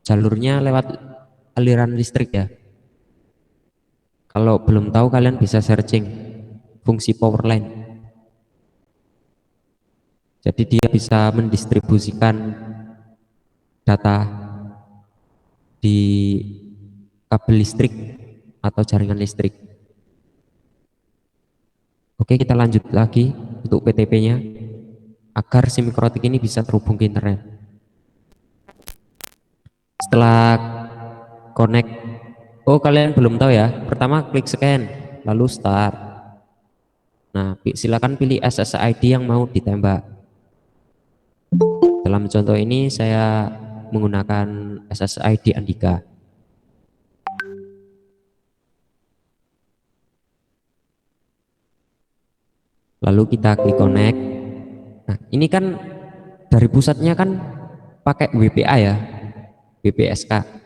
jalurnya lewat aliran listrik ya. Kalau belum tahu kalian bisa searching fungsi power line. Jadi dia bisa mendistribusikan data di kabel listrik atau jaringan listrik. Oke, kita lanjut lagi untuk PTP-nya agar si mikrotik ini bisa terhubung ke internet. Setelah connect, oh kalian belum tahu ya. Pertama klik scan, lalu start. Nah, silakan pilih SSID yang mau ditembak. Dalam contoh ini saya menggunakan SSID Andika. Lalu kita klik connect. Nah, ini kan dari pusatnya kan pakai WPA ya, WPSK.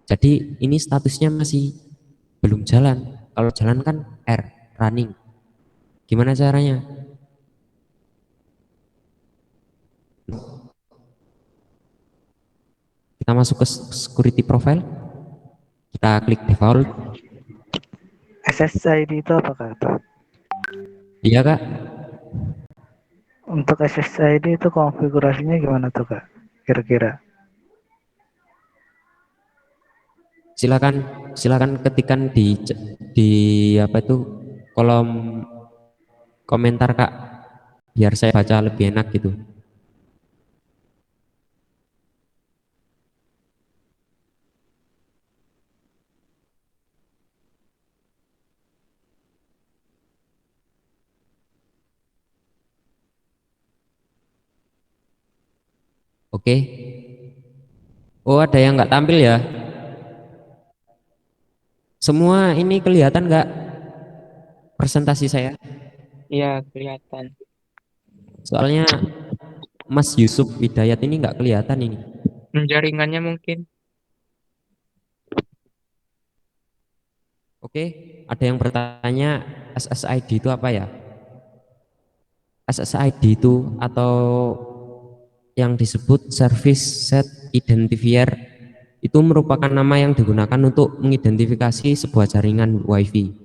Jadi ini statusnya masih belum jalan. Kalau jalan kan R, running. Gimana caranya? Kita masuk ke security profile, kita klik default. SSID itu apa Kak? Iya kak, Untuk SSID itu konfigurasinya gimana tuh Kak? Kira-kira. silakan silakan ketikkan di apa itu kolom komentar kak, biar saya baca lebih enak gitu. Oke. Oh ada yang nggak tampil ya? Semua ini kelihatan nggak presentasi saya? Iya, kelihatan. Soalnya Mas Yusuf Hidayat ini nggak kelihatan ini. Jaringannya mungkin. Oke, ada yang bertanya SSID itu apa ya? SSID itu atau yang disebut Service Set Identifier itu merupakan nama yang digunakan untuk mengidentifikasi sebuah jaringan WiFi.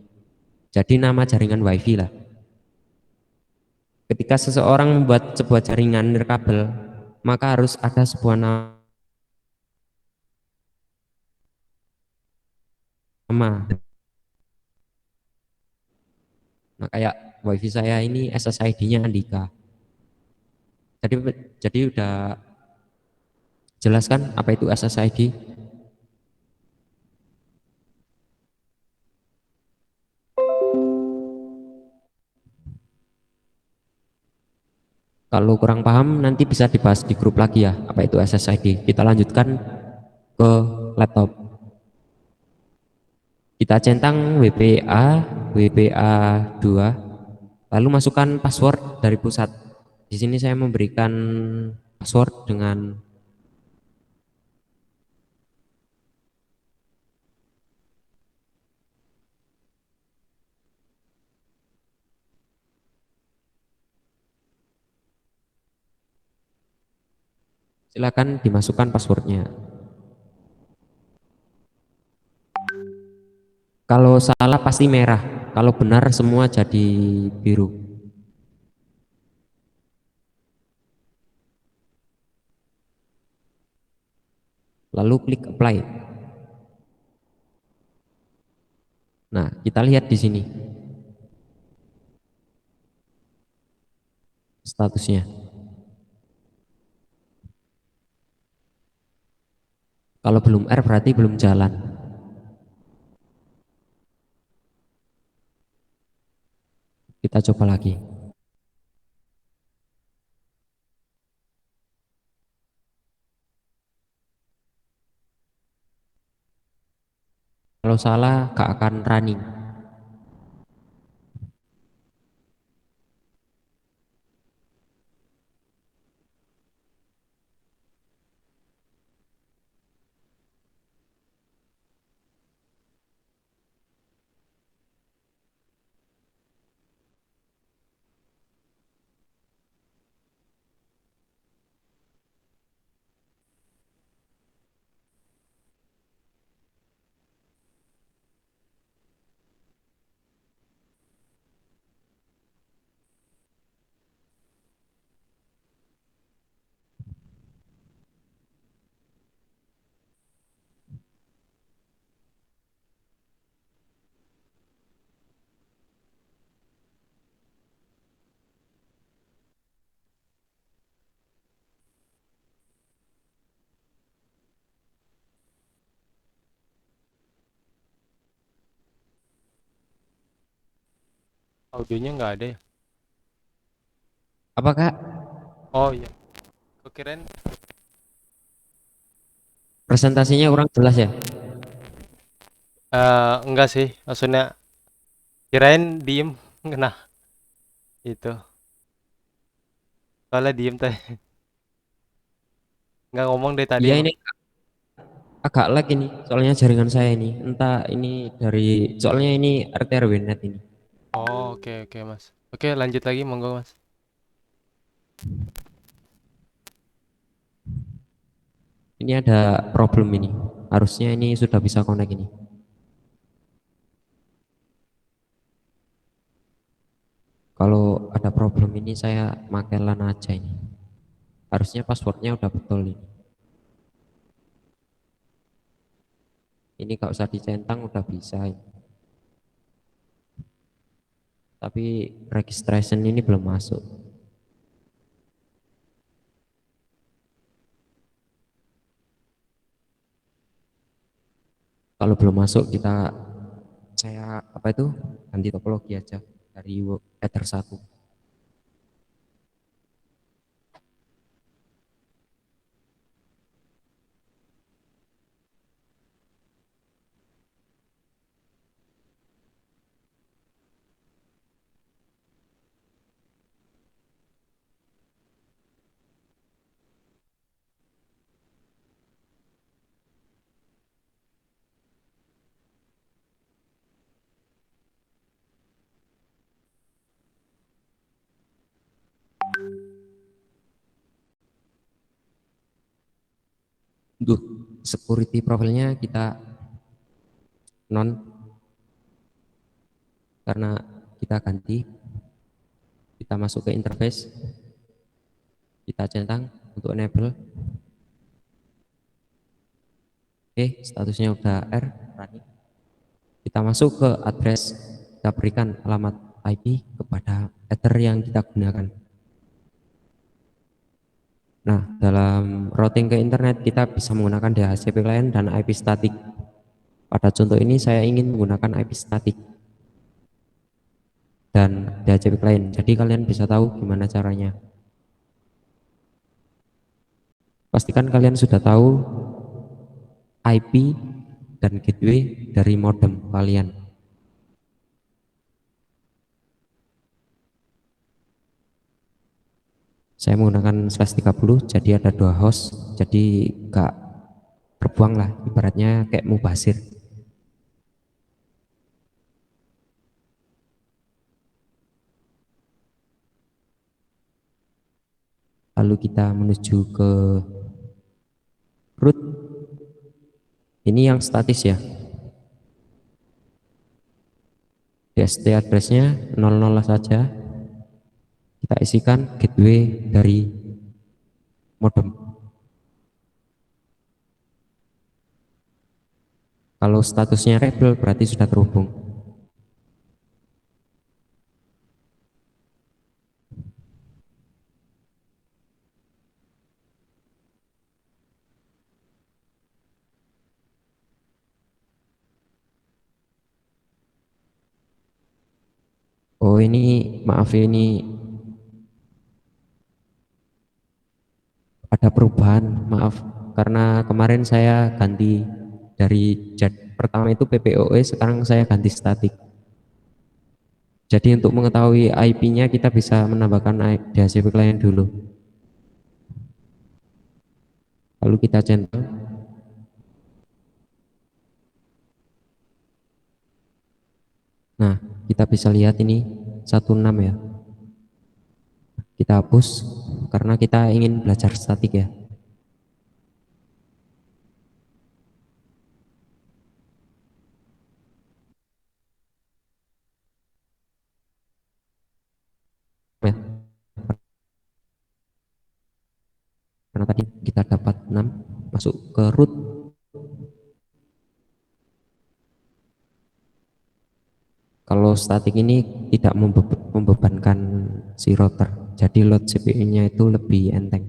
Jadi nama jaringan WiFi lah. Ketika seseorang membuat sebuah jaringan nirkabel, maka harus ada sebuah nama. Nah, kayak WiFi saya ini SSID-nya Andika. Jadi udah jelaskan apa itu SSID? Kalau kurang paham nanti bisa dibahas di grup lagi ya, apa itu SSID. Kita lanjutkan ke laptop. Kita centang WPA 2, lalu masukkan password dari pusat. Di sini saya memberikan password dengan silakan dimasukkan passwordnya. Kalau salah pasti merah, kalau benar semua jadi biru. Lalu klik apply. Nah, kita lihat di sini statusnya. Kalau belum R berarti belum jalan. Kita coba lagi. Kalau salah gak akan running. Audionya nggak ada ya? Apakah Oh iya, kirain presentasinya kurang jelas ya? enggak sih, maksudnya kirain diem, nah itu, soalnya diem teh, nggak ngomong dari tadi Iya emang. ini agak lag ini, soalnya jaringan saya ini. Entah ini dari, soalnya ini RT RW net ini. Oh oke oke mas, oke lanjut lagi monggo mas. Ini ada problem ini. Harusnya ini sudah bisa connect ini. Kalau ada problem ini saya pakai LAN aja ini. Harusnya passwordnya udah betul ini. Ini gak usah dicentang udah bisa ini. Tapi registration ini belum masuk. Kalau belum masuk saya apa itu ganti topologi aja dari Ether 1. Untuk security profilnya kita non, karena kita ganti, kita masuk ke interface, kita centang untuk enable. Oke, statusnya udah R, running. Kita masuk ke address, kita berikan alamat IP kepada Ether yang kita gunakan. Nah, dalam routing ke internet kita bisa menggunakan DHCP client dan IP static. Pada contoh ini saya ingin menggunakan IP static dan DHCP client. Jadi kalian bisa tahu gimana caranya. Pastikan kalian sudah tahu IP dan gateway dari modem kalian. Saya menggunakan /30, jadi ada 2 host, jadi gak terbuang lah, ibaratnya kayak mubasir. Lalu kita menuju ke root. Ini yang statis ya. DST addressnya 00 saja. Kita isikan gateway dari modem. Kalau statusnya rebel berarti sudah terhubung. Oh ini maaf ini ada perubahan, maaf, karena kemarin saya ganti dari jet pertama itu PPOE, sekarang saya ganti statik. Jadi untuk mengetahui IP-nya kita bisa menambahkan DHCP client dulu. Lalu kita centang. Nah, kita bisa lihat ini 16 ya. Kita hapus karena kita ingin belajar statik ya. Ya, karena tadi kita dapat 6, masuk ke root. Kalau statik ini tidak membebankan si router, jadi load CPU-nya itu lebih enteng.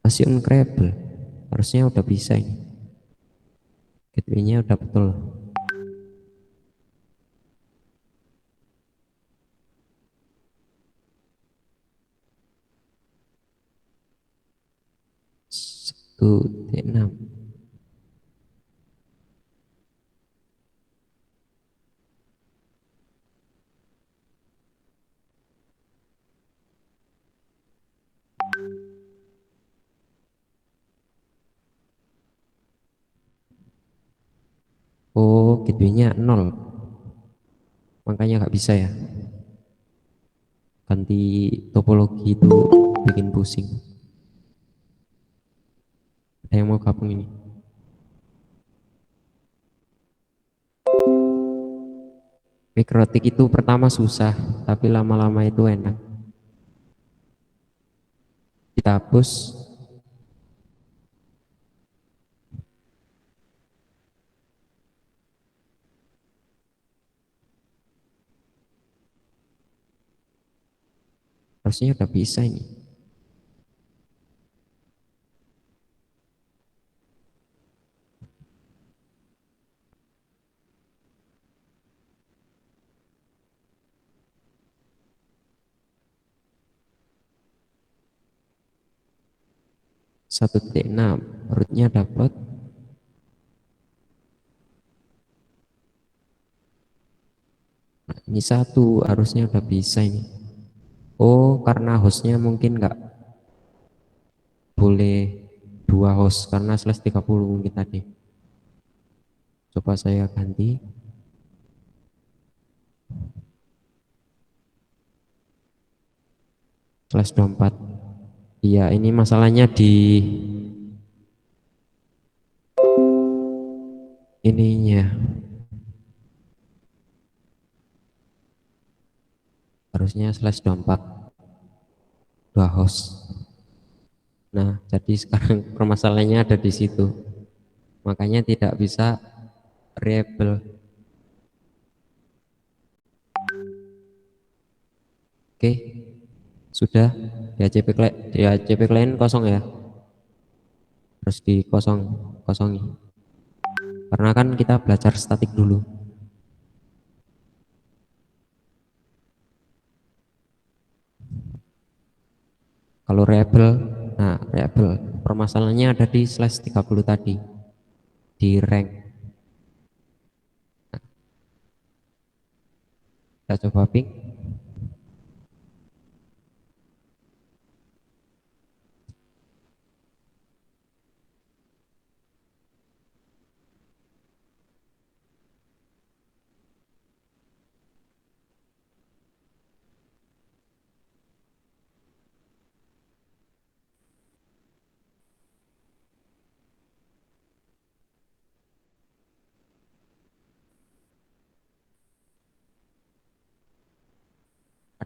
Masih uncreable, harusnya udah bisa ini. gateway-nya udah betul. Satu T6. Oh, gateway-nya 0. Makanya nggak bisa ya. Ganti topologi itu bikin pusing. Ada yang mau gabung ini? Mikrotik itu pertama susah, tapi lama-lama itu enak. Kita hapus. Harusnya udah bisa ini. Satu T6 rootnya dapat. Nah, ini satu harusnya udah bisa ini. Oh, karena hostnya mungkin nggak boleh 2 host karena slash 30 mungkin tadi. Coba saya ganti. Slash 24. Iya, ini masalahnya di ininya. Harusnya slash 24. 2 host. Nah, jadi sekarang permasalahannya ada di situ. Makanya tidak bisa reliable. Oke, sudah di ACP client kosong ya. Terus di kosongi. Karena kan kita belajar statik dulu. Kalau reliable, nah reliable permasalahannya ada di slash 30 tadi di rank. Nah, kita coba ping.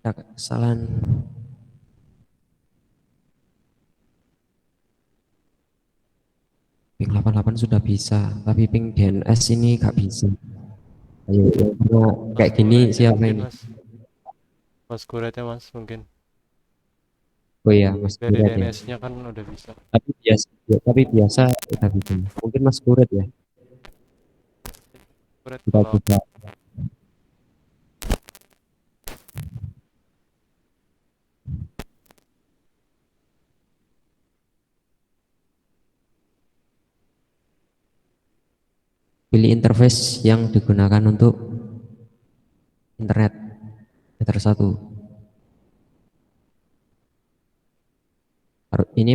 Ada kesalahan. Ping 88 sudah bisa, tapi ping DNS ini gak bisa. Ayo, yang pernah Mas kayak gini Kuretnya siapa mungkin ini? mas. Mas Kuretnya mas mungkin. Oh iya, Mas Dari Kuret ya. DNS-nya kan udah bisa. Tapi biasa udah bisa. Mungkin Mas Kuret ya. Kuret Kita kalau coba pilih interface yang digunakan untuk internet meter 1. Ini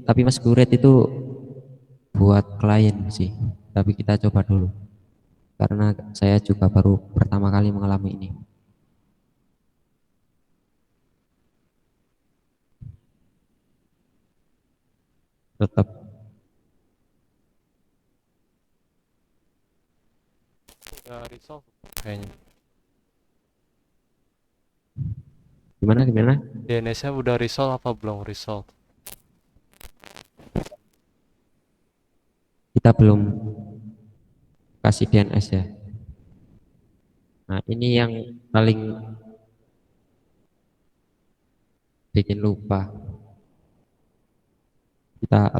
tapi Mas Kuret itu buat klien sih. Tapi kita coba dulu. Karena saya juga baru pertama kali mengalami ini. Tetap udah resolve kayaknya. gimana? DNS-nya udah resolve apa belum resolve? Kita belum kasih DNS ya. Nah, ini yang paling bikin lupa. Kita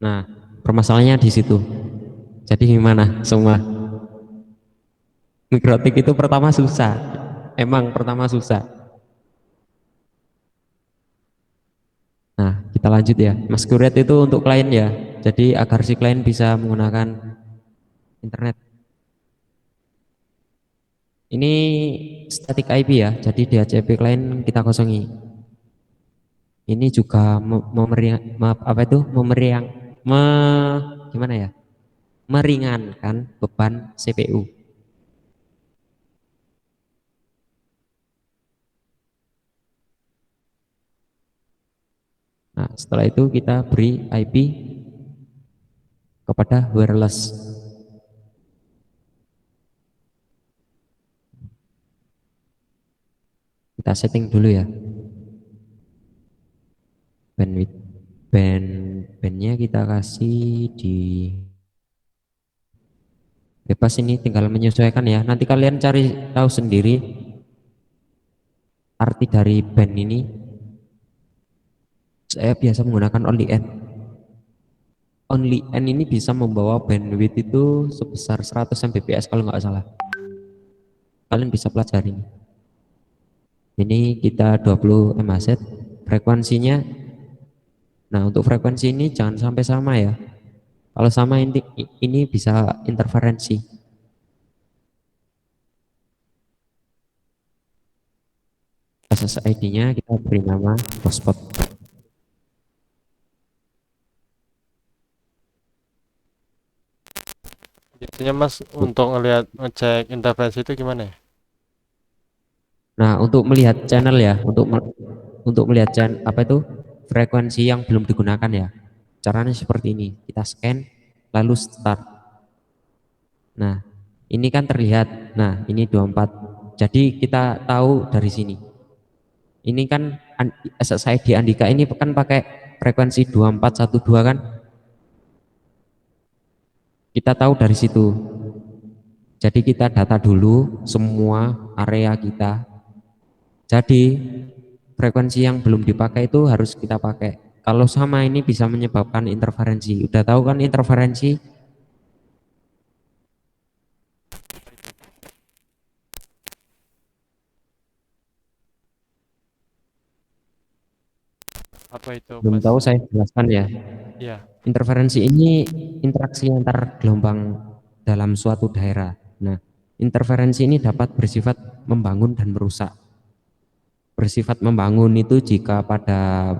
Nah, permasalahannya di situ. Jadi gimana semua? Mikrotik itu pertama susah. Emang pertama susah. Nah, kita lanjut ya. Masquerade itu untuk klien ya. Jadi agar si klien bisa menggunakan internet. Ini static IP ya. Jadi DHCP klien kita kosongi. Ini juga gimana ya? Meringankan beban CPU. Nah, setelah itu kita beri IP kepada wireless. Kita setting dulu ya. Bandwidth. Bandnya kita kasih di bebas, ini tinggal menyesuaikan ya. Nanti kalian cari tahu sendiri arti dari band ini. Saya biasa menggunakan only n. Only n ini bisa membawa bandwidth itu sebesar 100 Mbps kalau nggak salah. Kalian bisa pelajari ini. Ini kita 20 MHz frekuensinya. Nah, untuk frekuensi ini jangan sampai sama ya. Kalau sama ini bisa interferensi. SSID-nya kita beri nama hotspot. Biasanya Mas untuk ngecek interferensi itu gimana ya? Nah, untuk melihat channel ya, untuk melihat channel apa itu frekuensi yang belum digunakan ya. Caranya seperti ini. Kita scan lalu start. Nah, ini kan terlihat. Nah, ini 24. Jadi kita tahu dari sini. Ini kan SSID Andika ini kan pakai frekuensi 2412 kan? Kita tahu dari situ. Jadi kita data dulu semua area kita. Jadi frekuensi yang belum dipakai itu harus kita pakai. Kalau sama ini bisa menyebabkan interferensi. Udah tahu kan interferensi? Apa itu Belum Mas? tahu, saya jelaskan ya. Iya. Interferensi ini interaksi antar gelombang dalam suatu daerah. Nah, interferensi ini dapat bersifat membangun dan merusak. Bersifat membangun itu jika pada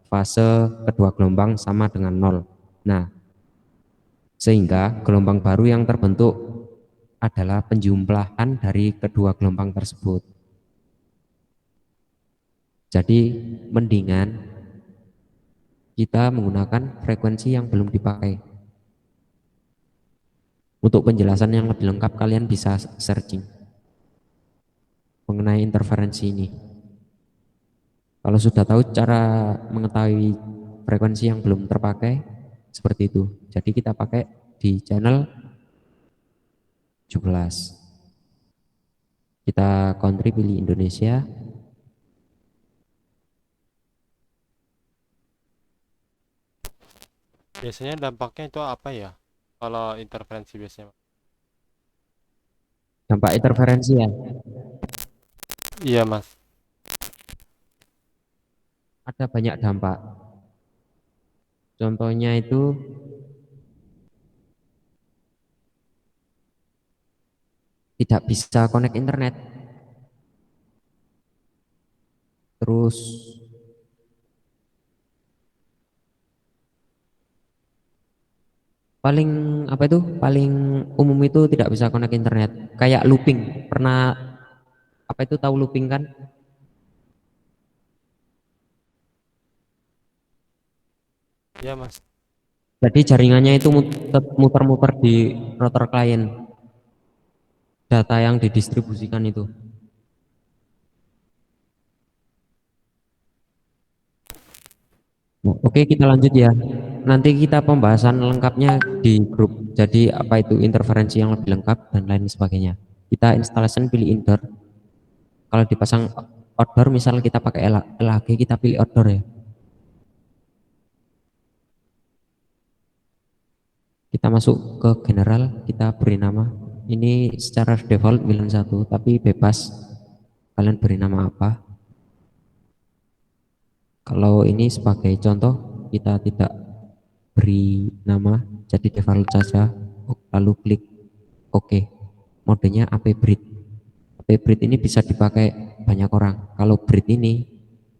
fase kedua gelombang sama dengan nol. Nah, sehingga gelombang baru yang terbentuk adalah penjumlahan dari kedua gelombang tersebut. Jadi mendingan kita menggunakan frekuensi yang belum dipakai. Untuk penjelasan yang lebih lengkap kalian bisa searching mengenai interferensi ini. Kalau sudah tahu cara mengetahui frekuensi yang belum terpakai, seperti itu. Jadi kita pakai di channel 17. Kita country pilih Indonesia. Biasanya dampaknya itu apa ya? Kalau interferensi biasanya. Dampak interferensi ya, Iya Mas. ada banyak dampak. Contohnya itu tidak bisa connect internet. Terus paling apa itu? Paling umum itu tidak bisa connect internet. Kayak looping. Pernah apa itu, tahu looping kan? Iya Mas. Jadi jaringannya itu muter-muter di router klien. Data yang didistribusikan itu. Nah, oke, kita lanjut ya. Nanti kita pembahasan lengkapnya di grup. Jadi apa itu interferensi yang lebih lengkap dan lain sebagainya. Kita installation pilih indoor. Kalau dipasang outdoor, misal kita pakai LHG, kita pilih outdoor ya. Kita masuk ke general, kita beri nama. Ini secara default VLAN 1, tapi bebas kalian beri nama apa. Kalau ini sebagai contoh, kita tidak beri nama, jadi default saja. Lalu klik OK. Modenya AP Bridge. AP Bridge ini bisa dipakai banyak orang. Kalau Bridge ini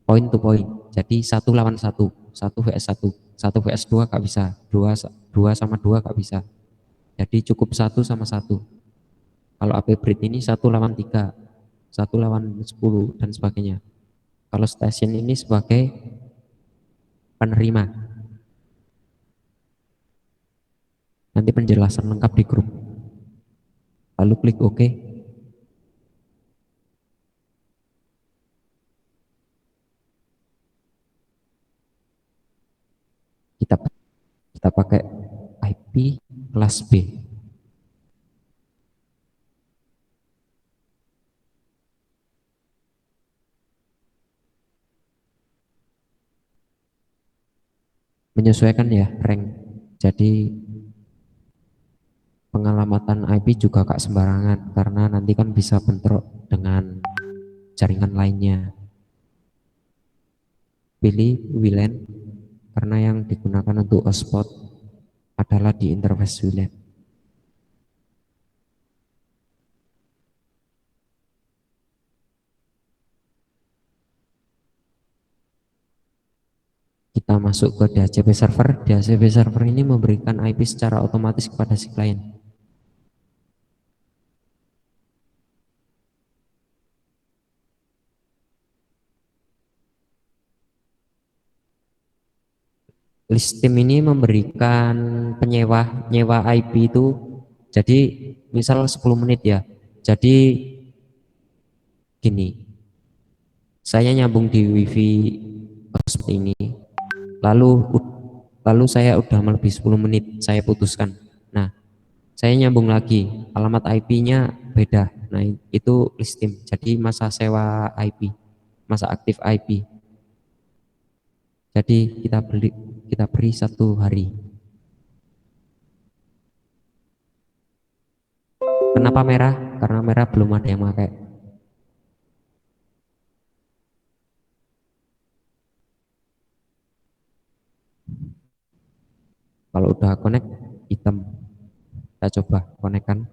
point to point, jadi 1 lawan 1, 1 vs 1, 1 vs 2 gak bisa, 2 sama 2 gak bisa. Jadi cukup 1 sama 1. Kalau AP Bridge ini 1 lawan 3, 1 lawan 10 dan sebagainya. Kalau station ini sebagai penerima. Nanti penjelasan lengkap di grup. Lalu klik OK. Kita kita pakai IP kelas B. Menyesuaikan ya rank. Jadi pengalamatan IP juga gak sembarangan karena nanti kan bisa bentrok dengan jaringan lainnya. Pilih WLAN karena yang digunakan untuk hotspot adalah di interface WLAN. Kita masuk ke DHCP server. DHCP server ini memberikan IP secara otomatis kepada si klien. Listim ini memberikan nyewa IP itu, jadi misal 10 menit ya. Jadi gini, saya nyambung di wifi hotspot ini, lalu saya udah melebihi 10 menit, saya putuskan. Nah, saya nyambung lagi, alamat IP-nya beda. Nah, itu listim. Jadi masa sewa IP, masa aktif IP. Jadi kita beri 1 hari. Kenapa merah? Karena merah belum ada yang pakai. Kalau udah connect hitam. Kita coba connect kan.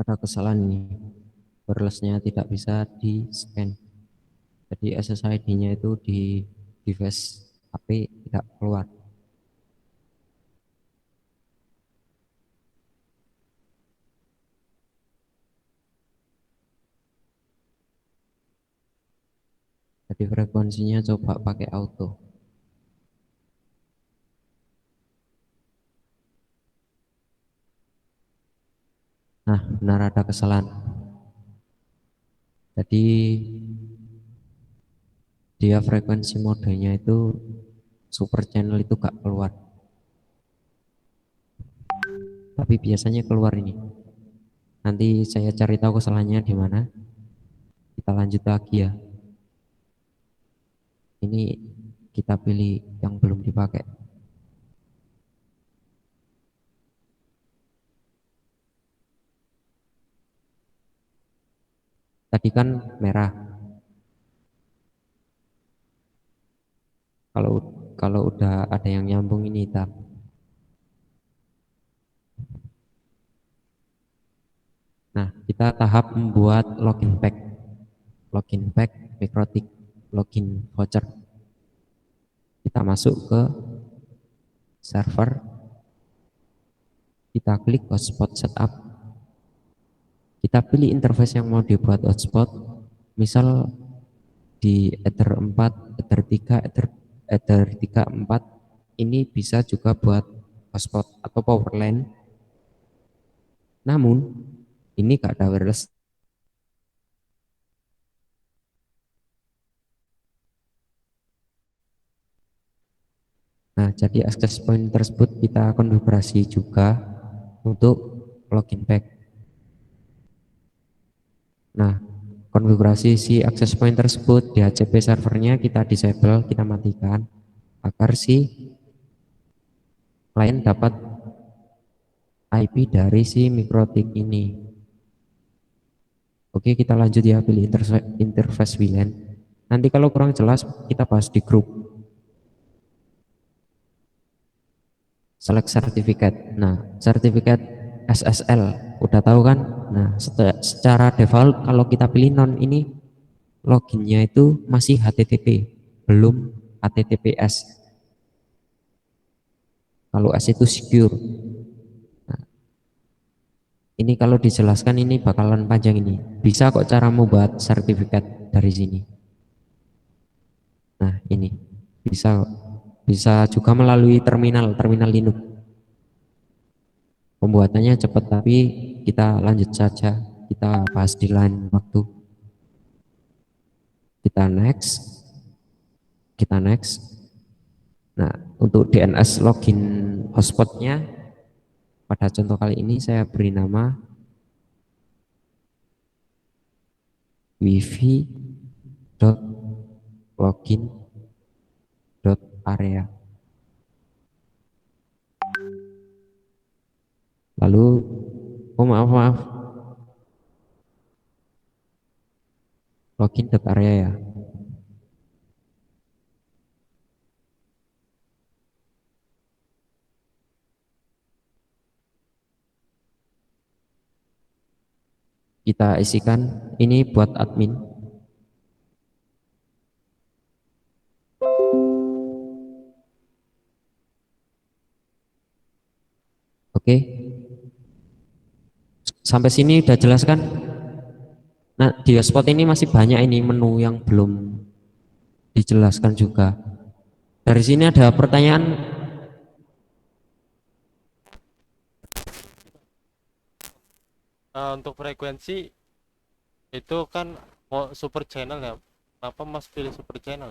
Ada kesalahan ini. Wirelessnya tidak bisa di scan. Jadi SSID-nya itu di device HP tidak keluar. Jadi frekuensinya coba pakai auto. Nah, benar ada kesalahan. Jadi dia frekuensi modenya itu super channel itu gak keluar. Tapi biasanya keluar ini. Nanti saya cari tahu kesalahannya di mana. Kita lanjut lagi ya. Ini kita pilih yang belum dipakai. Tadi kan merah. kalau kalau udah ada yang nyambung ini hitam. Nah, kita tahap membuat login pack mikrotik, login voucher. Kita masuk ke server, kita klik hotspot setup, kita pilih interface yang mau dibuat hotspot, misal di Ether 4, Ether 3, Ether 3, 4, ini bisa juga buat hotspot atau power line. Namun ini gak ada wireless. Nah, jadi access point tersebut kita konfigurasi juga untuk login pack. Nah, konfigurasi si access point tersebut di HCP servernya kita disable, kita matikan agar si klien dapat IP dari si mikrotik ini. Oke, kita lanjut ya, pilih interface VLAN. Nanti kalau kurang jelas kita bahas di grup. Select certificate. Nah, certificate SSL udah tahu kan? Nah, secara default kalau kita pilih non ini loginnya itu masih HTTP, belum HTTPS. Kalau S itu secure. Nah, ini kalau dijelaskan ini bakalan panjang ini. Bisa kok cara membuat sertifikat dari sini. Nah, ini bisa juga melalui terminal Linux. Pembuatannya cepat, tapi kita lanjut saja, kita bahas di lain waktu. Kita next. Nah, untuk DNS login hotspotnya pada contoh kali ini saya beri nama wifi.login.area. Lalu, maaf, login.area ya. Kita isikan ini buat admin. Oke. Sampai sini udah jelas kan? Nah, di hotspot ini masih banyak ini menu yang belum dijelaskan juga. Dari sini ada pertanyaan. Untuk frekuensi itu kan mau super channel ya. Kenapa Mas pilih super channel?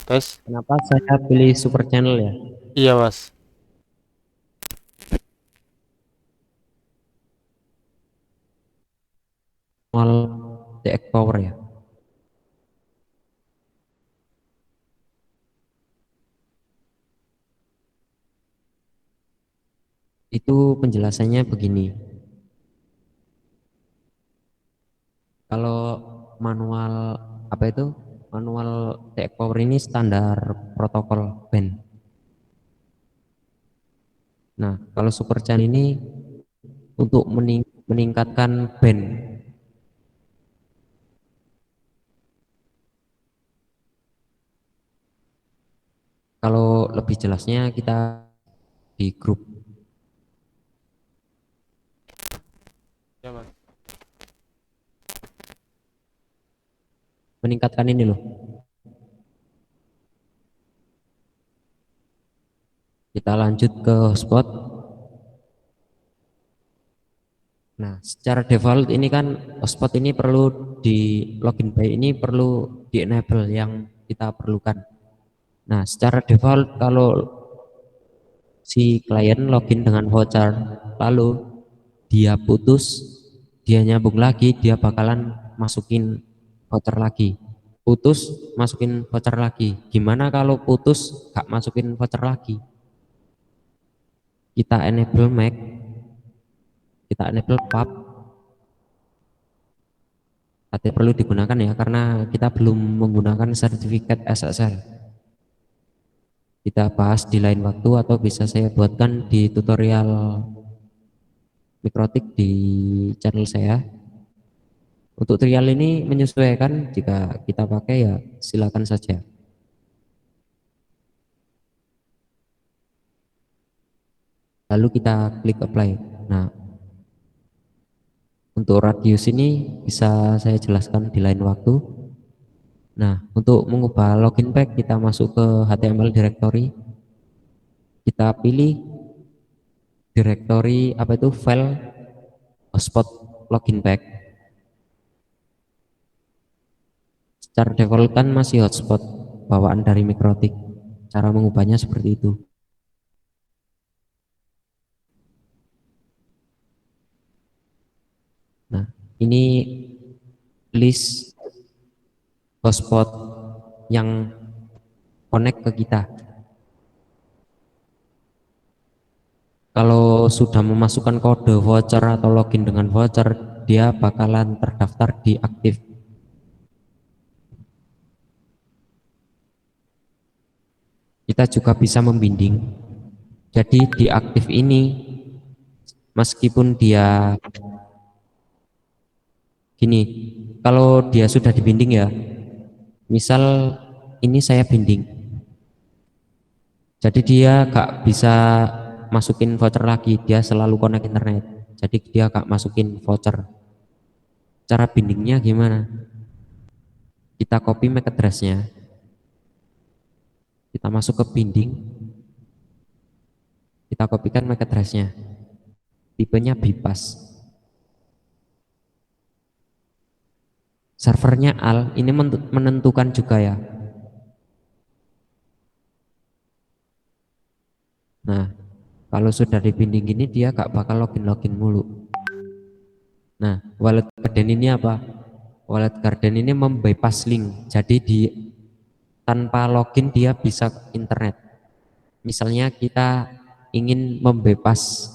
Tes. Kenapa saya pilih super channel ya? Iya, Mas. Manual DX power ya. Itu penjelasannya begini. Kalau manual apa itu? Manual DX power ini standar protokol band. Nah, kalau super channel ini untuk meningkatkan band. Kalau lebih jelasnya kita di grup. Ya, Mas. Meningkatkan ini loh. Kita lanjut ke hotspot. Nah, secara default ini kan hotspot ini perlu di login by ini perlu di enable yang kita perlukan. Nah, secara default kalau si klien login dengan voucher lalu dia putus, dia nyambung lagi, dia bakalan masukin voucher lagi. Putus, masukin voucher lagi. Gimana kalau putus gak masukin voucher lagi? Kita enable Mac, kita enable pub, perlu digunakan ya, karena kita belum menggunakan sertifikat SSL. Kita bahas di lain waktu atau bisa saya buatkan di tutorial mikrotik di channel saya. Untuk trial ini menyesuaikan, jika kita pakai ya silakan saja. Lalu kita klik apply. Nah, untuk radius ini bisa saya jelaskan di lain waktu. Nah, untuk mengubah login pack, kita masuk ke HTML directory. Kita pilih directory apa itu, file hotspot login pack. Secara default kan masih hotspot bawaan dari mikrotik. Cara mengubahnya seperti itu. Nah, ini list hotspot yang connect ke kita. Kalau sudah memasukkan kode voucher atau login dengan voucher, dia bakalan terdaftar di aktif. Kita juga bisa membimbing. Jadi di aktif ini, meskipun dia gini, kalau dia sudah dibinding ya, misal ini saya binding, jadi dia gak bisa masukin voucher lagi, dia selalu connect internet, jadi dia gak masukin voucher. Cara bindingnya gimana? Kita copy MAC address-nya, kita masuk ke binding, kita kopikan MAC address-nya, tipenya bypass. Servernya AL, ini menentukan juga ya. Nah, kalau sudah dibinding gini dia gak bakal login mulu. Nah, wallet garden ini apa? Wallet garden ini membypass link, jadi tanpa login dia bisa ke internet. Misalnya kita ingin membypass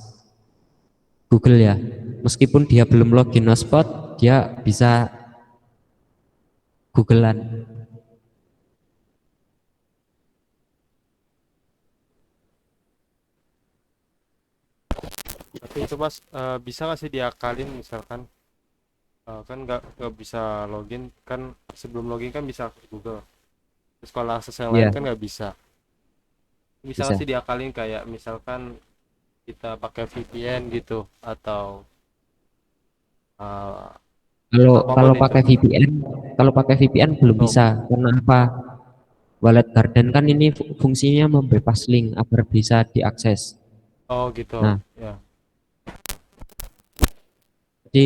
Google ya, meskipun dia belum login hotspot, dia bisa Googlean. Tapi itu Mas, bisa nggak sih diakalin, misalkan kan nggak bisa login kan, sebelum login kan bisa ke Google, terus kalau akses yang lain Iya, kan nggak bisa. Bisa nggak bisa. sih diakalin, kayak misalkan kita pakai VPN gitu, atau eh, Kalau apapun itu. kalau pakai VPN belum Tuh. bisa. Karena apa? Wallet garden kan ini fungsinya membypass link agar bisa diakses. Oh gitu Nah, ya. jadi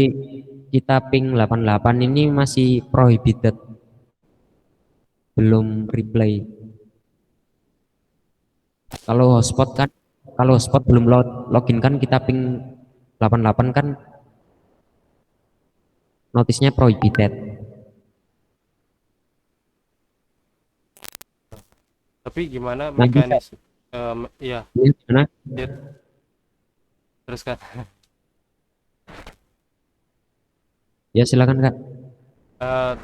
kita ping 88 ini masih prohibited, belum replay. Kalau hotspot kan, kalau hotspot belum login kan, kita ping 88 kan notisnya prohibited. Tapi gimana Nah, bisa. mekanis, iya, Ini gimana? ya, terus kan. Ya silakan Kak.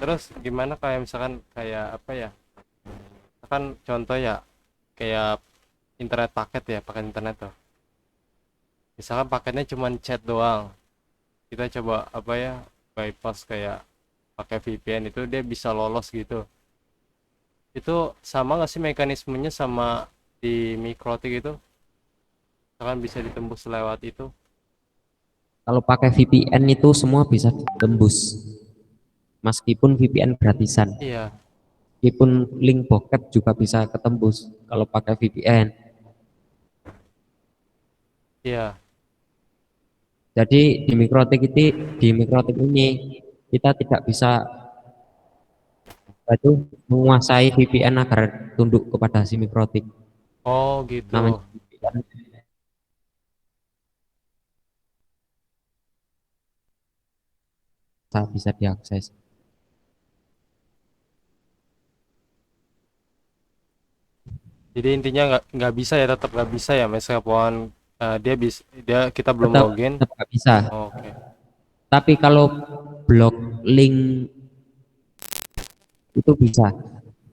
Terus gimana kayak misalkan kayak apa ya, kan contoh ya, kayak internet paket ya, paket internet tuh, misalkan paketnya cuma chat doang, kita coba apa ya, bypass kayak pakai VPN, itu dia bisa lolos gitu. Itu sama nggak sih mekanismenya sama di mikrotik itu, misalkan bisa ditembus lewat itu? Kalau pakai VPN itu semua bisa ditembus, meskipun VPN gratisan. Iya, Meskipun link bokep juga bisa ketembus kalau pakai VPN. iya. Jadi di mikrotik ini kita tidak bisa itu menguasai VPN agar tunduk kepada si mikrotik. Oh gitu. Namanya VPN bisa diakses. Jadi intinya nggak bisa ya, tetap nggak bisa ya, meskipun dia kita belum Tetap login. tetap nggak bisa. Oke. Tapi kalau blok link Itu bisa.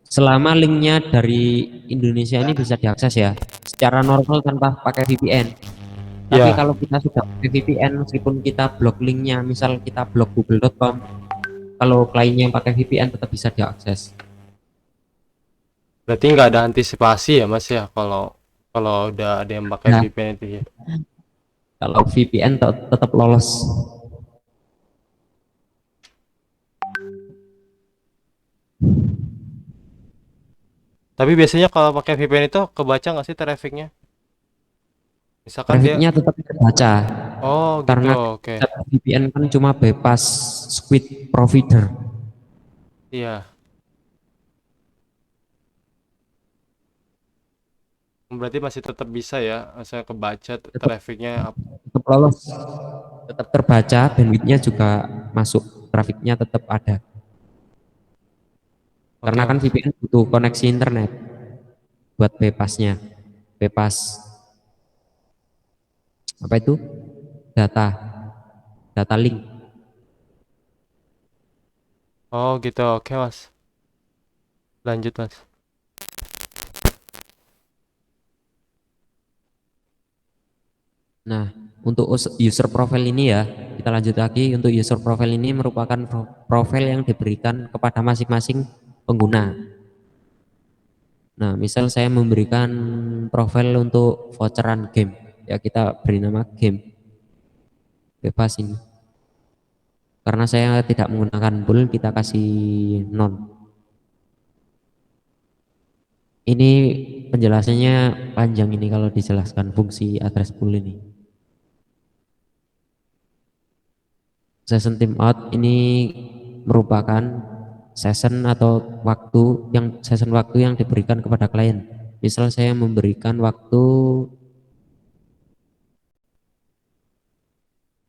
Selama linknya dari Indonesia ini bisa diakses ya, secara normal tanpa pakai VPN. Tapi Ya, kalau kita sudah pakai VPN, meskipun kita blok linknya, misal kita blok google.com, kalau kliennya yang pakai VPN tetap bisa diakses. berarti nggak ada antisipasi ya Mas ya kalau kalau udah ada yang pakai Nah, VPN itu ya. kalau VPN tetap lolos. Tapi biasanya kalau pakai VPN itu kebaca nggak sih trafficnya? Misalkan dia, Trafficnya tetap terbaca oh gitu, karena oke. VPN kan cuma bypass squid provider. Iya, berarti masih tetap bisa ya, saya kebaca Tetap, trafficnya. tetap lolos, tetap terbaca, bandwidthnya juga masuk, trafficnya tetap ada. Karena Oke kan Mas. VPN butuh koneksi internet buat bypassnya, bypass apa itu, data data link. Oh gitu, oke Mas. Lanjut Mas. Nah, untuk user profile ini ya, kita lanjut lagi. Untuk user profile ini merupakan profil yang diberikan kepada masing-masing pengguna. Nah, misal saya memberikan profil untuk voucheran game, ya kita beri nama game, bebas ini. Karena saya tidak menggunakan bool, kita kasih non. Ini penjelasannya panjang ini kalau dijelaskan fungsi address pool ini. Session timeout ini merupakan session waktu yang diberikan kepada klien. Misal saya memberikan waktu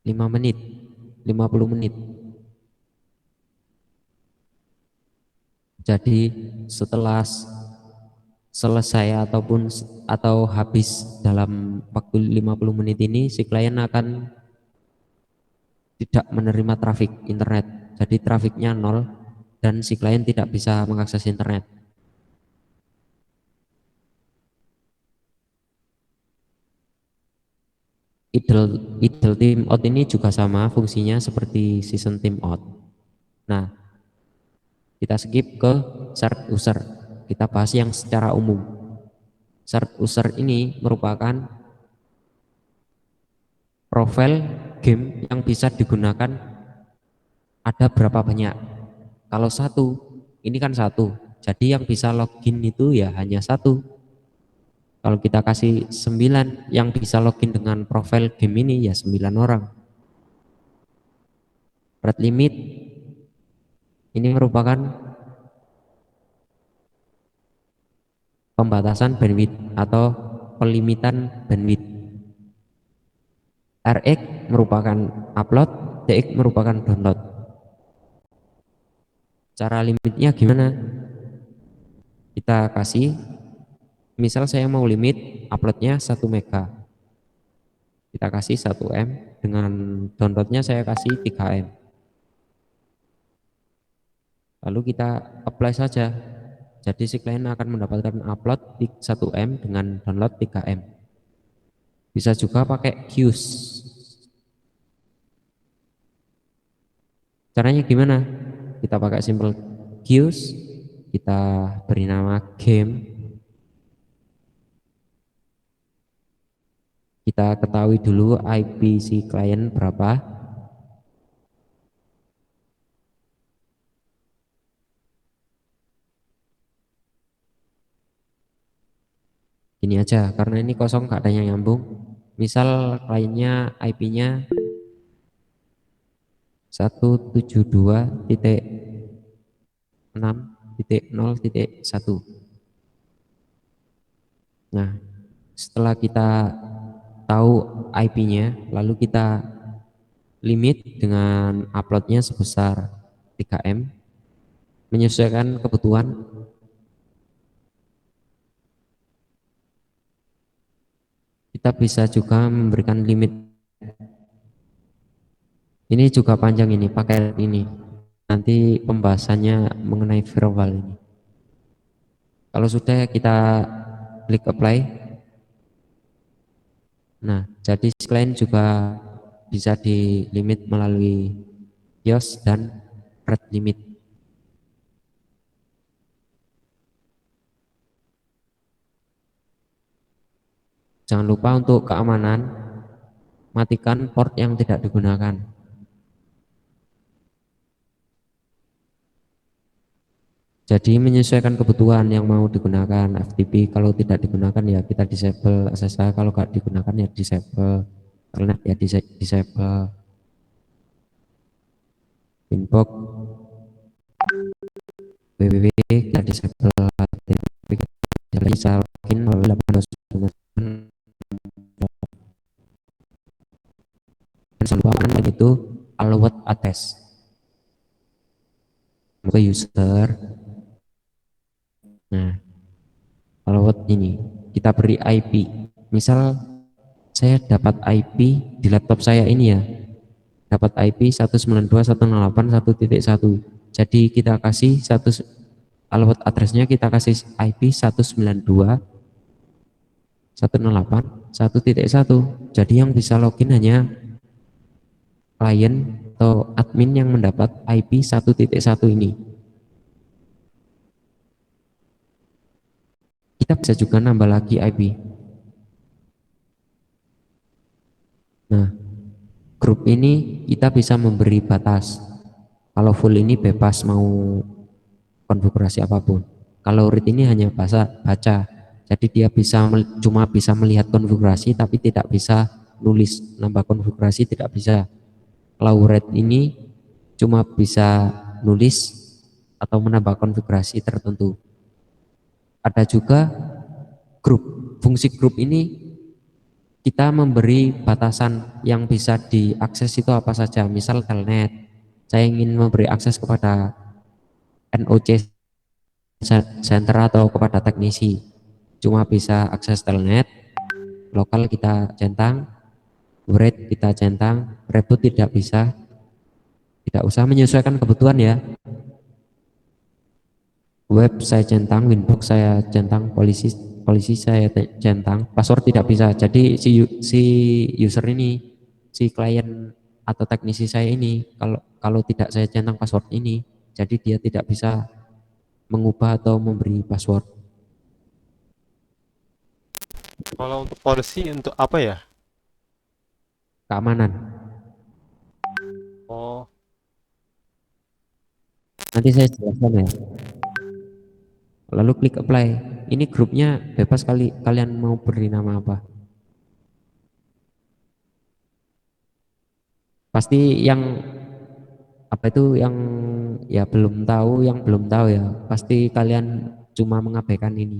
5 menit, 50 menit. Jadi setelah selesai atau habis dalam waktu 50 menit ini, si klien akan tidak menerima trafik internet. Jadi trafiknya nol dan si klien tidak bisa mengakses internet. Idle timeout ini juga sama fungsinya seperti season timeout. Nah, kita skip ke start user. Kita bahas yang secara umum. Start user ini merupakan profil game yang bisa digunakan ada berapa banyak. Kalau satu, ini kan satu. Jadi yang bisa login itu ya hanya satu. Kalau kita kasih 9, yang bisa login dengan profil game ini ya 9 orang. Rate limit ini merupakan pembatasan bandwidth atau pelimitan bandwidth. Rx merupakan upload, Dx merupakan download. Cara limitnya gimana? Kita kasih, misal saya mau limit uploadnya 1 mega. Kita kasih 1 M, dengan downloadnya saya kasih 3 M. Lalu kita apply saja. Jadi si klien akan mendapatkan upload 1 M dengan download 3 M. Bisa juga pakai queues. Caranya gimana? Kita pakai simple queues, kita beri nama game, kita ketahui dulu IP si klien berapa. Ini aja, karena ini kosong gak ada yang nyambung. Misal kliennya IP-nya 172.6.0.1. Nah, setelah kita tahu IP-nya, lalu kita limit dengan uploadnya sebesar 3 M, menyesuaikan kebutuhan. Kita bisa juga memberikan limit. Ini juga panjang ini, pakai ini. nanti pembahasannya mengenai firewall ini. Kalau sudah kita klik apply. Nah, jadi klien juga bisa di limit melalui BIOS dan red limit. Jangan lupa untuk keamanan, matikan port yang tidak digunakan. Jadi menyesuaikan kebutuhan yang mau digunakan. FTP kalau tidak digunakan ya kita disable, SSH kalau nggak digunakan ya disable, Telnet ya disable, inbox www kita disable, jadi bisa login melalui 802.168. Jangan lupa begitu allowed attest ke user. Nah, allowed ini kita beri IP. Misal saya dapat IP di laptop saya ini ya, dapat IP 192.168.1.1. Jadi kita kasih allowed addressnya kita kasih IP 192.168.1.1. Jadi yang bisa login hanya klien atau admin yang mendapat IP 1.1 ini. Kita bisa juga nambah lagi IP. Nah, grup ini kita bisa memberi batas. Kalau full ini bebas mau konfigurasi apapun. Kalau read ini hanya baca. Jadi dia cuma bisa melihat konfigurasi tapi tidak bisa nulis, nambah konfigurasi tidak bisa. Kalau read ini cuma bisa nulis atau menambah konfigurasi tertentu. Ada juga grup. Fungsi grup ini kita memberi batasan yang bisa diakses itu apa saja. Misal telnet, saya ingin memberi akses kepada NOC center atau kepada teknisi, cuma bisa akses telnet, lokal kita centang, word kita centang, reboot tidak bisa, tidak usah menyesuaikan kebutuhan ya. Web saya centang, winbox saya centang, polisi saya centang, password tidak bisa. Jadi si user ini, si klien atau teknisi saya ini, kalau tidak saya centang password ini, jadi dia tidak bisa mengubah atau memberi password. Kalau untuk policy untuk apa ya? Keamanan. Oh, Nanti saya jelaskan ya. Lalu klik apply. Ini grupnya bebas kalian mau beri nama apa. Pasti yang apa itu yang ya belum tahu, yang belum tahu ya. Pasti kalian cuma mengabaikan ini.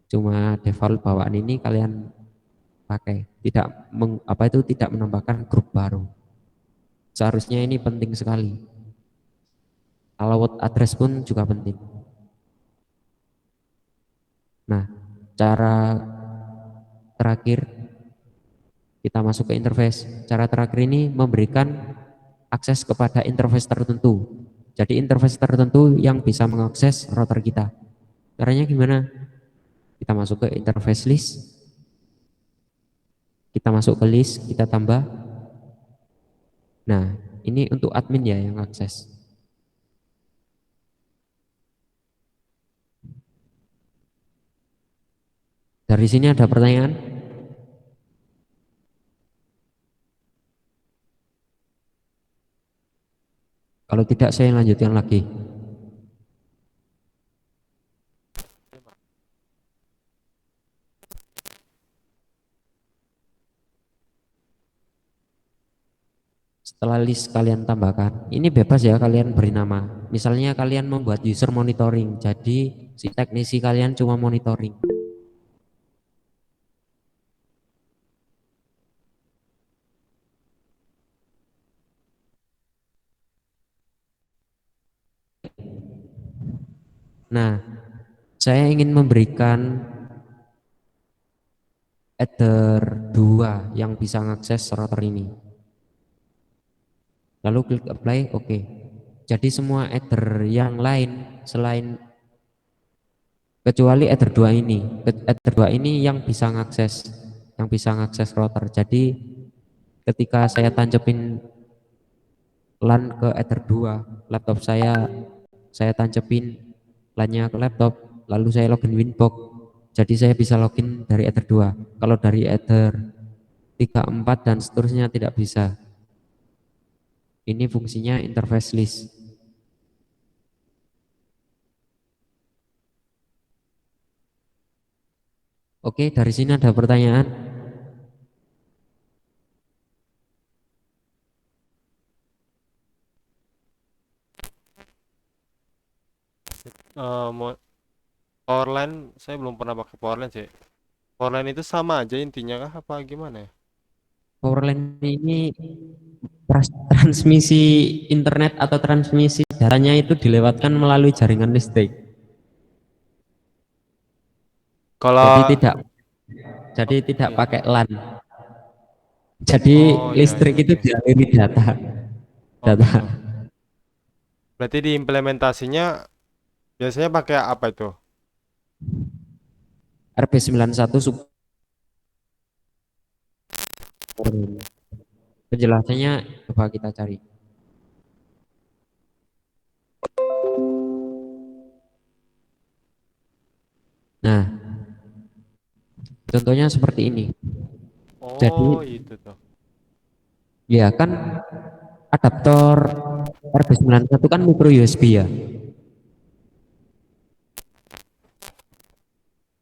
Cuma default bawaan ini kalian pakai. Apa itu tidak menambahkan grup baru. Seharusnya ini penting sekali. Allowed address pun juga penting. Nah, cara terakhir kita masuk ke interface. Cara terakhir ini memberikan akses kepada interface tertentu. Jadi interface tertentu yang bisa mengakses router kita. Caranya gimana? Kita masuk ke interface list. Kita masuk ke list, kita tambah. Nah, ini untuk admin ya yang akses. Dari sini ada pertanyaan? Kalau tidak saya lanjutkan lagi. Setelah list kalian tambahkan, ini bebas ya kalian beri nama. Misalnya kalian membuat user monitoring, jadi si teknisi kalian cuma monitoring. Nah, saya ingin memberikan header 2 yang bisa mengakses router ini. Lalu klik apply, oke. Jadi semua ether yang lain selain kecuali ether 2 ini. Ether 2 ini yang bisa ngakses router. Jadi ketika saya tancepin LAN ke ether 2 laptop saya tancepin LAN-nya ke laptop, lalu saya login Winbox. Jadi saya bisa login dari ether 2. Kalau dari ether 3, 4 dan seterusnya tidak bisa. Ini fungsinya interface list. Oke, dari sini ada pertanyaan. Powerline saya belum pernah pakai Powerline sih. Powerline itu sama aja intinya kah apa gimana ya? Powerline ini transmisi internet atau transmisi datanya itu dilewatkan melalui jaringan listrik. Jadi Kalau tidak iya. pakai LAN. Jadi Oh iya iya listrik itu oke. dialiri data. Oh Data gitu. Berarti di implementasinya biasanya pakai apa itu? RP91 support. Penjelasannya coba kita cari. Nah, contohnya seperti ini. Jadi Oh itu tuh. ya kan adaptor RP91 kan micro USB ya.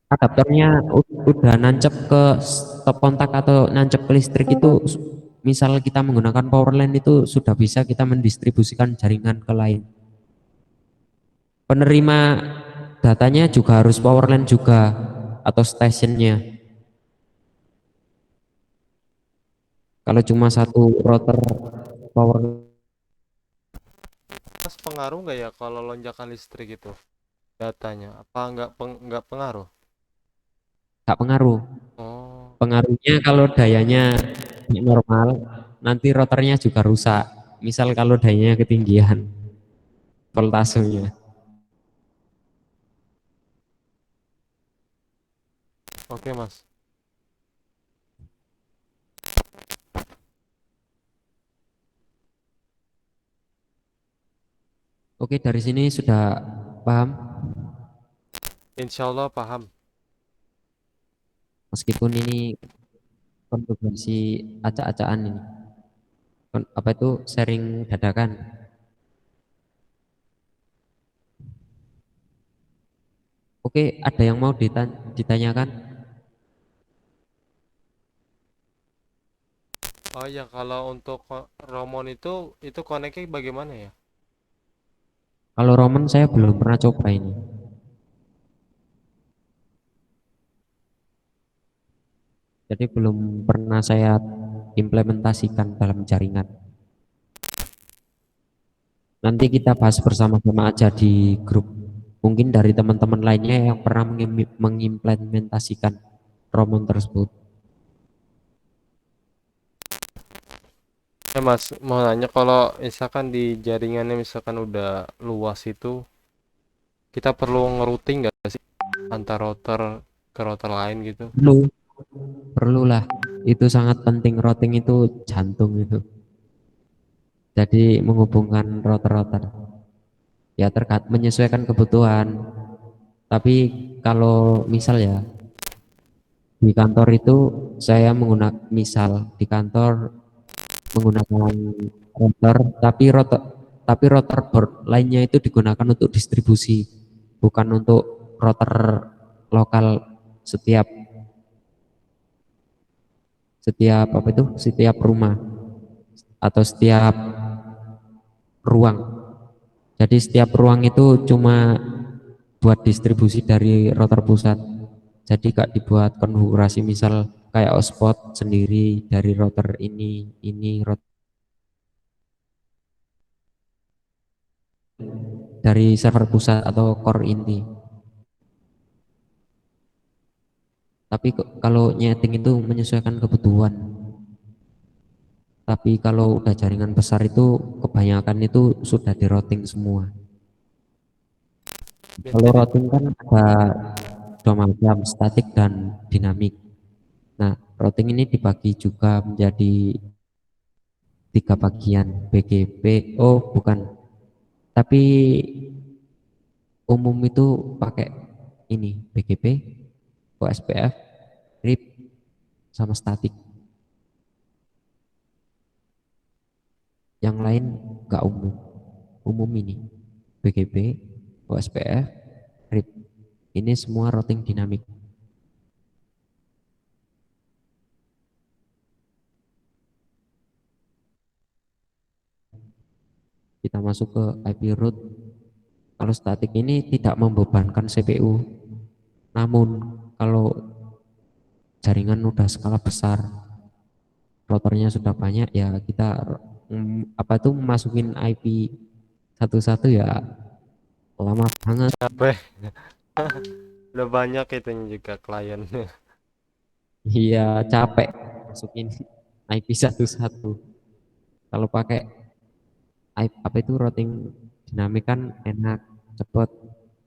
Adaptornya udah nancep ke stop kontak atau nancep ke listrik itu, misal kita menggunakan power line itu sudah bisa kita mendistribusikan jaringan ke lain. Penerima datanya juga harus power line juga atau stationnya. Kalau cuma satu router power Mas pengaruh nggak ya kalau lonjakan listrik itu datanya? Apa nggak pengaruh? nggak pengaruh. Oh, Pengaruhnya kalau dayanya normal, nanti routernya juga rusak. Misal kalau dayanya ketinggian voltasenya. oke Mas. Oke, dari sini sudah paham, Insya Allah paham. meskipun ini konfigurasi acak-acakan ini. Apa itu sharing dadakan. Oke, ada yang mau ditanyakan? Oh ya kalau untuk Romon itu koneknya bagaimana ya? Kalau Roman saya belum pernah coba ini. Jadi belum pernah saya implementasikan dalam jaringan. Nanti kita bahas bersama-sama aja di grup. Mungkin dari teman-teman lainnya yang pernah mengimplementasikan Roman tersebut. Ya Mas, mau nanya kalau misalkan di jaringannya misalkan udah luas itu, kita perlu ngerouting nggak sih antar router ke router lain gitu? Perlu, perlulah. Itu sangat penting. Routing itu jantung itu. Jadi menghubungkan router-router. Ya terkait menyesuaikan kebutuhan. Tapi kalau misal ya di kantor itu saya menggunakan, misal di kantor menggunakan router, tapi router board lainnya itu digunakan untuk distribusi, bukan untuk router lokal setiap setiap apa itu setiap rumah atau setiap ruang. Jadi setiap ruang itu cuma buat distribusi dari router pusat. Jadi gak dibuat konfigurasi misal kayak hotspot sendiri dari router ini router dari server pusat atau core inti. Tapi kalau nyeting itu menyesuaikan kebutuhan. Tapi kalau udah jaringan besar itu kebanyakan itu sudah di routing semua. Kalau Jadi routing kan ada dua macam, statik dan dinamik. Nah, routing ini dibagi juga menjadi tiga bagian, BGP. Oh, bukan. Tapi umum itu pakai ini, BGP, OSPF, RIP, sama statik. Yang lain nggak umum. Umum ini, BGP, OSPF, RIP. Ini semua routing dinamik. Kita masuk ke IP route. Kalau statik ini tidak membebankan CPU. Namun kalau jaringan udah skala besar, routernya sudah banyak, ya kita apa itu masukin IP satu-satu ya lama banget. capek. Udah banyak itunya juga kliennya. Iya, capek masukin IP satu-satu. Kalau pakai apa itu routing dinamik kan enak, cepet.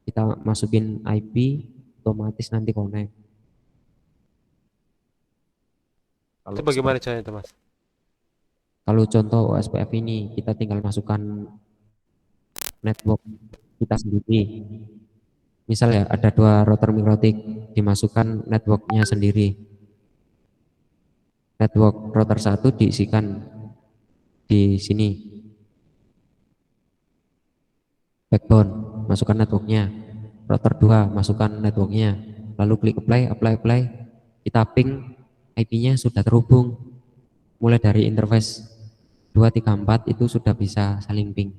Kita masukin IP otomatis nanti connect. Itu Kalau bagaimana seperti caranya itu, Mas? kalau contoh OSPF ini kita tinggal masukkan network kita sendiri. Misal ya ada dua router mikrotik, dimasukkan networknya sendiri. Network router satu diisikan di sini backbone, masukkan networknya. Router 2 masukkan networknya. Lalu klik apply, kita ping, IP-nya sudah terhubung. Mulai dari interface 234 itu sudah bisa saling ping.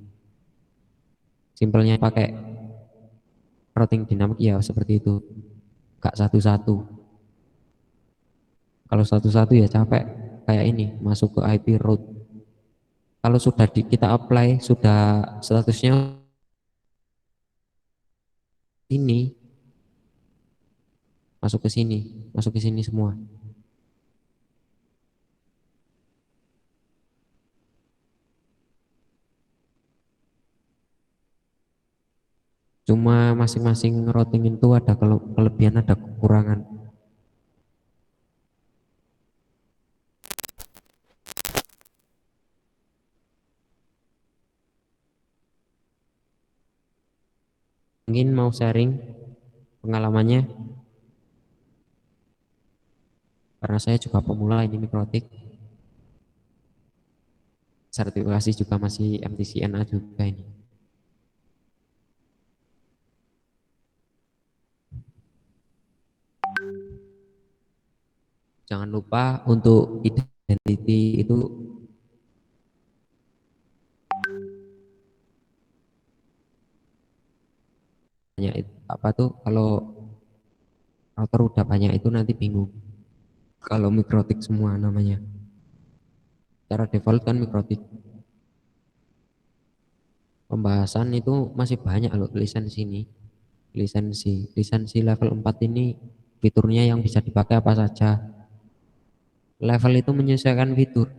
Simpelnya pakai routing dinamik ya seperti itu. Gak satu-satu. Kalau satu-satu ya capek. Kayak ini masuk ke IP route. Kalau sudah kita apply, sudah statusnya ini masuk ke sini semua. Cuma masing-masing routing itu ada kelebihan, ada kekurangan. Mungkin mau sharing pengalamannya, karena saya juga pemula ini mikrotik. Sertifikasi juga masih MTCNA juga ini. Jangan lupa untuk identity itu banyak apa tuh, kalau router udah banyak itu nanti bingung. Kalau mikrotik semua namanya. Cara default kan mikrotik. Pembahasan itu masih banyak loh lisensi ini. Lisensi level 4 ini fiturnya yang bisa dipakai apa saja. Level itu menyesuaikan fitur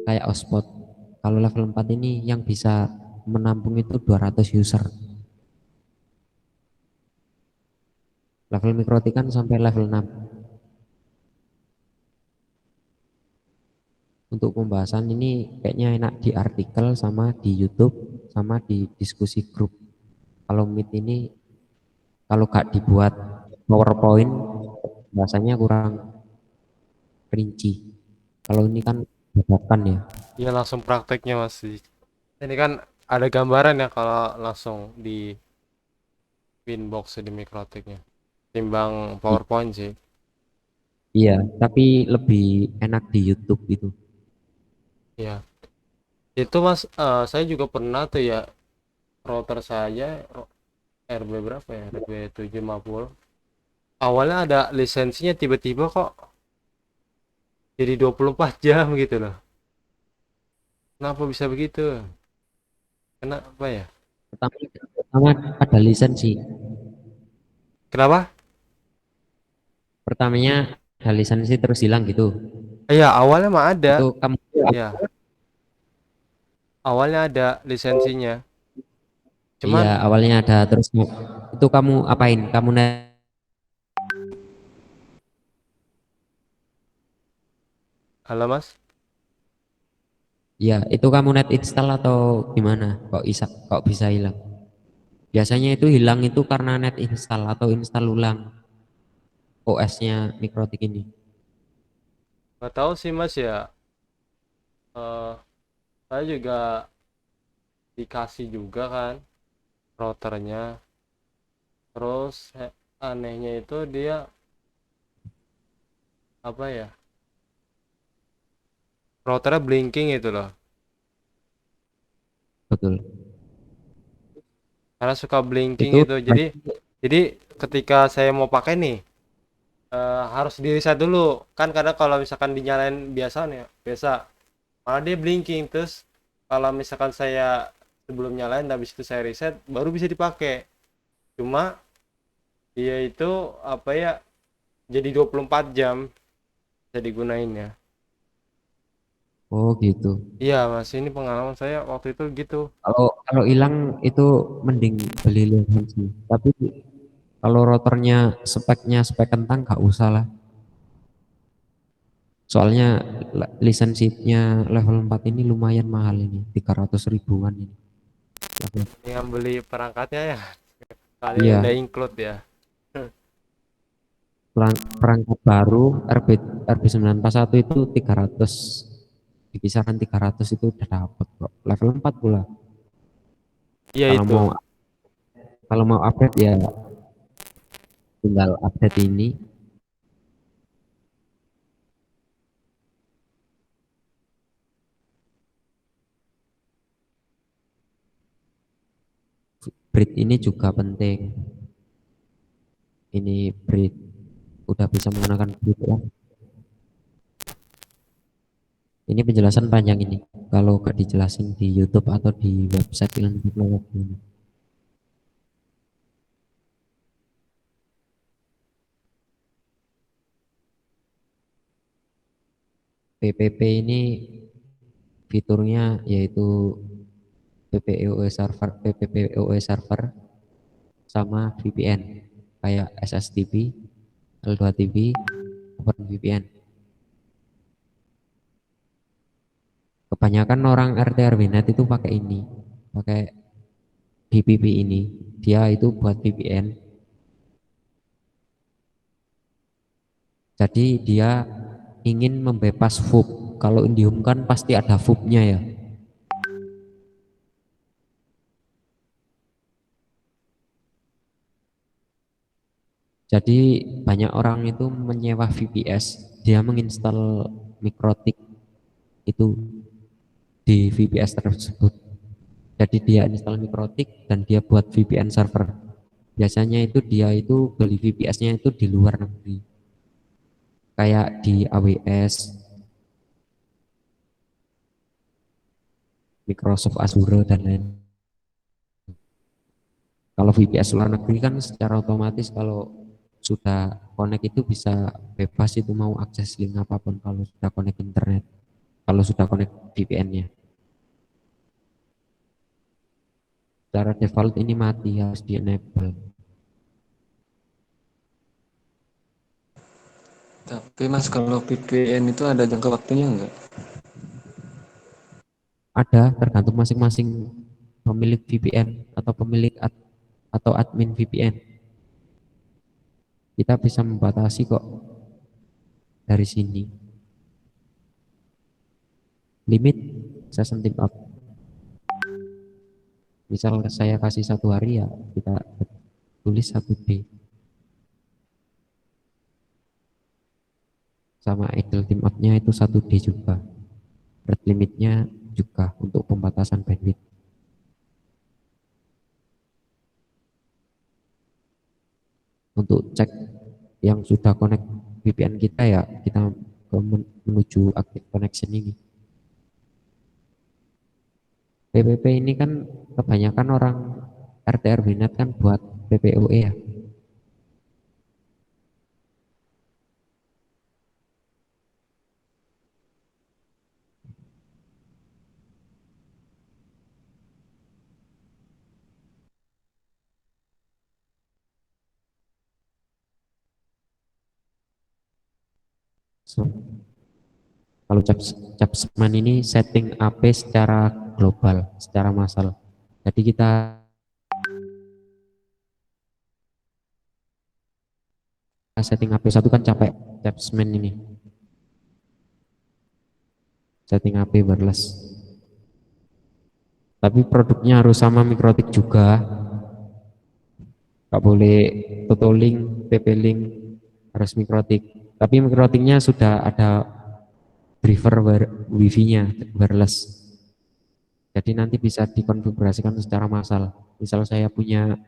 kayak hotspot. Kalau level 4 ini yang bisa menampung itu 200 user. Level mikrotik kan sampai level 6. Untuk pembahasan ini kayaknya enak di artikel sama di YouTube sama di diskusi grup. Kalau Meet ini kalau gak dibuat PowerPoint bahasanya kurang rinci. Kalau ini kan dadakan ya. Iya langsung prakteknya, Mas. Ini kan ada gambaran ya kalau langsung di pinbox di mikrotiknya. Timbang PowerPoint sih. Iya, tapi lebih enak di YouTube gitu. Ya. Itu Mas, saya juga pernah tuh ya, router saya RB berapa ya? RB 750. Awalnya ada lisensinya, tiba-tiba kok jadi 24 jam gitu loh. Kenapa bisa begitu? Kenapa ya? Pertama ada lisensi. Kenapa? Pertamanya ada lisensi terus hilang gitu. Iya, awalnya mah ada. Itu kamu Ya, awalnya ada lisensinya. iya Cuman, awalnya ada terus itu kamu apain? Kamu halo Mas. ya itu kamu net install atau gimana? Kok bisa hilang? Biasanya itu hilang itu karena net install atau install ulang OS-nya Mikrotik ini. Nggak tahu sih Mas ya. Eh, saya juga dikasih juga kan routernya. Terus anehnya itu dia apa ya? Routernya blinking itu loh. Betul. Karena suka blinking Itu gitu. Jadi ketika saya mau pakai nih, harus di reset dulu. Kan kadang kalau misalkan dinyalain biasa malah dia blinking. Terus kalau misalkan saya sebelum nyalain habis itu saya reset baru bisa dipakai. Cuma dia itu apa ya, jadi 24 jam bisa digunain ya. oh gitu. Iya Mas, ini pengalaman saya waktu itu gitu. Kalau kalau hilang itu mending beli lisensi. Tapi kalau rotornya spek kentang nggak usah lah. Soalnya lisensinya level 4 ini lumayan mahal ini, 300 ribuan ini. Yang beli perangkatnya ya, kalian Iya, udah include ya. perangkat baru RB941 itu 300, di kisaran 300 itu udah dapat kok. Level 4 pula. Iya Kalau itu. mau kalau mau update ya tinggal update ini. Breed ini juga penting. Ini breed udah bisa menggunakan breed ya. Ini penjelasan panjang ini. Kalau gak dijelasin di YouTube atau di website ilmu teknologi ini. PPP ini fiturnya yaitu PPPoE server, PPPoE server sama VPN kayak SSTP, L2TP, OpenVPN. Kebanyakan orang RT RW-net itu pakai ini, pakai BPP ini. Dia itu buat VPN. Jadi dia ingin membypass VPN. Kalau Indium kan pasti ada VPN-nya ya. Jadi banyak orang itu menyewa VPS, dia menginstal Mikrotik itu di VPS tersebut. Jadi dia install Mikrotik dan dia buat VPN server. Biasanya itu dia itu beli VPS-nya itu di luar negeri, kayak di AWS, Microsoft Azure dan lain. Kalau VPS luar negeri kan secara otomatis kalau sudah connect itu bisa bebas itu mau akses link apapun kalau sudah connect internet, kalau sudah connect VPN-nya. Secara default ini mati, harus di enable. Tapi Mas kalau VPN itu ada jangka waktunya enggak? Ada tergantung masing-masing pemilik VPN atau atau admin VPN. Kita bisa membatasi kok dari sini. Limit session time up. Misal saya kasih 1 hari ya kita tulis 1 D. Sama idle timeoutnya itu 1 D juga. Red limitnya juga untuk pembatasan bandwidth. Untuk cek yang sudah connect VPN kita ya kita menuju active connection ini. PPP ini kan kebanyakan orang RT RW-net kan buat PPOE ya. So, kalau Chapsman ini setting AP secara global, secara massal. Jadi kita setting AP1 kan capek Chapsman ini. Setting AP wireless. Tapi produknya harus sama Mikrotik juga. Nggak boleh Toto-Link, TP-Link, harus Mikrotik. Tapi Mikrotiknya sudah ada driver Wi-Fi-nya wireless. Jadi nanti bisa dikonfigurasikan secara massal. Misal saya punya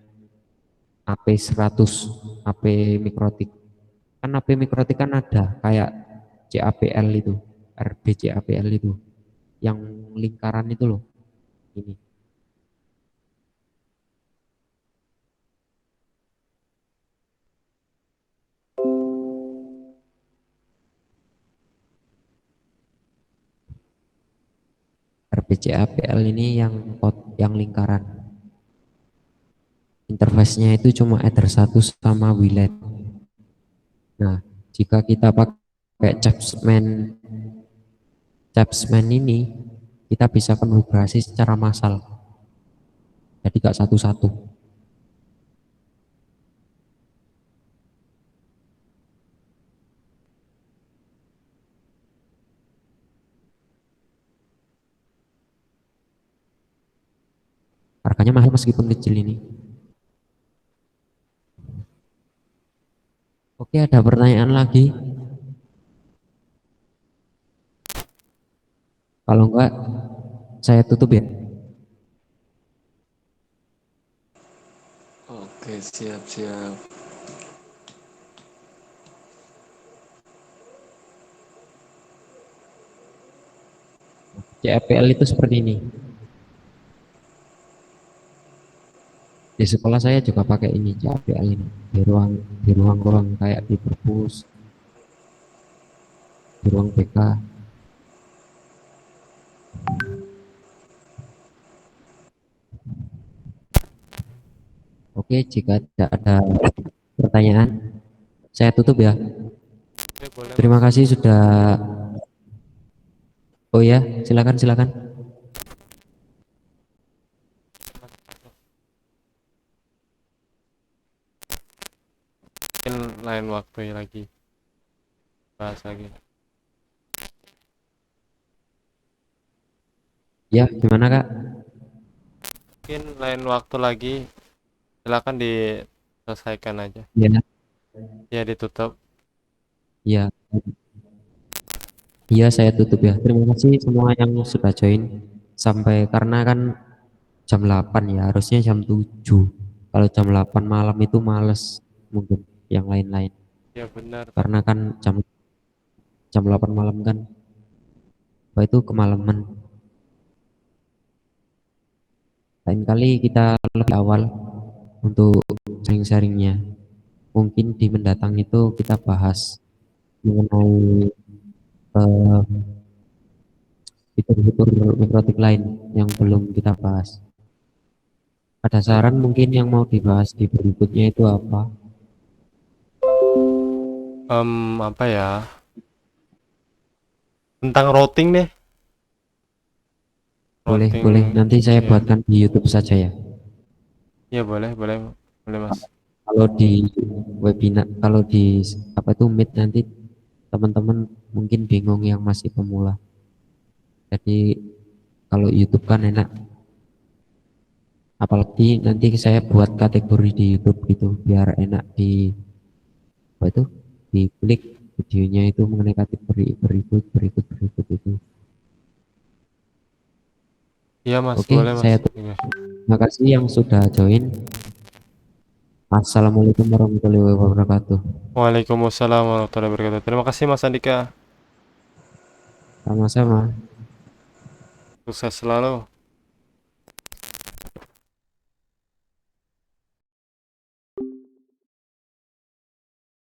AP100, AP Mikrotik. Kan AP Mikrotik kan ada kayak CAPL itu, RBCAPL itu, yang lingkaran itu loh. Ini. RBCAPL ini yang lingkaran. Interface-nya itu cuma Ether 1 sama WLAN. Nah, jika kita pakai Chapsman ini, kita bisa konfigurasi secara massal. Jadi gak satu-satu. Harganya mahal meskipun kecil ini. Oke, ada pertanyaan lagi? Kalau enggak, saya tutup ya. Oke, siap-siap. CAPL itu seperti ini. Di sekolah saya juga pakai ini CAPL ini di ruang kayak di perpus, di ruang BK. Oke, jika tidak ada pertanyaan, saya tutup ya. Ya, boleh, Terima Mas. kasih sudah. Oh ya, silakan. Mungkin lain waktu ya lagi bahas lagi. Ya, gimana Kak? Mungkin lain waktu lagi, silakan diselesaikan aja. Ya, Ya, ditutup. ya, iya saya tutup ya. Terima kasih semua yang sudah join sampai karena kan jam 8 ya, harusnya jam 7. Kalau jam 8 malam itu males mungkin yang lain-lain. Ya, benar. Karena kan jam 8 malam kan itu kemalaman. Lain kali kita lebih awal untuk sharing-sharingnya. Mungkin di mendatang itu kita bahas mengenai eh, fitur-fitur mikrotik lain yang belum kita bahas. Ada saran mungkin yang mau dibahas di berikutnya itu apa? Apa ya? Tentang routing deh. Boleh, Routing. boleh. Nanti saya Iya. buatkan di YouTube saja ya. Ya, boleh, Mas. Kalau di webinar, kalau di apa itu Meet nanti teman-teman mungkin bingung yang masih pemula. Jadi kalau YouTube kan enak. Apalagi nanti saya buat kategori di YouTube gitu biar enak di apa itu diklik videonya itu mengenai kategori berikut itu. Iya, Mas, Oke, boleh, Mas. saya Iya. terima kasih yang sudah join. Assalamualaikum warahmatullahi wabarakatuh. Waalaikumsalam warahmatullahi wabarakatuh. Terima kasih, Mas Andika. Sama-sama. Sukses selalu.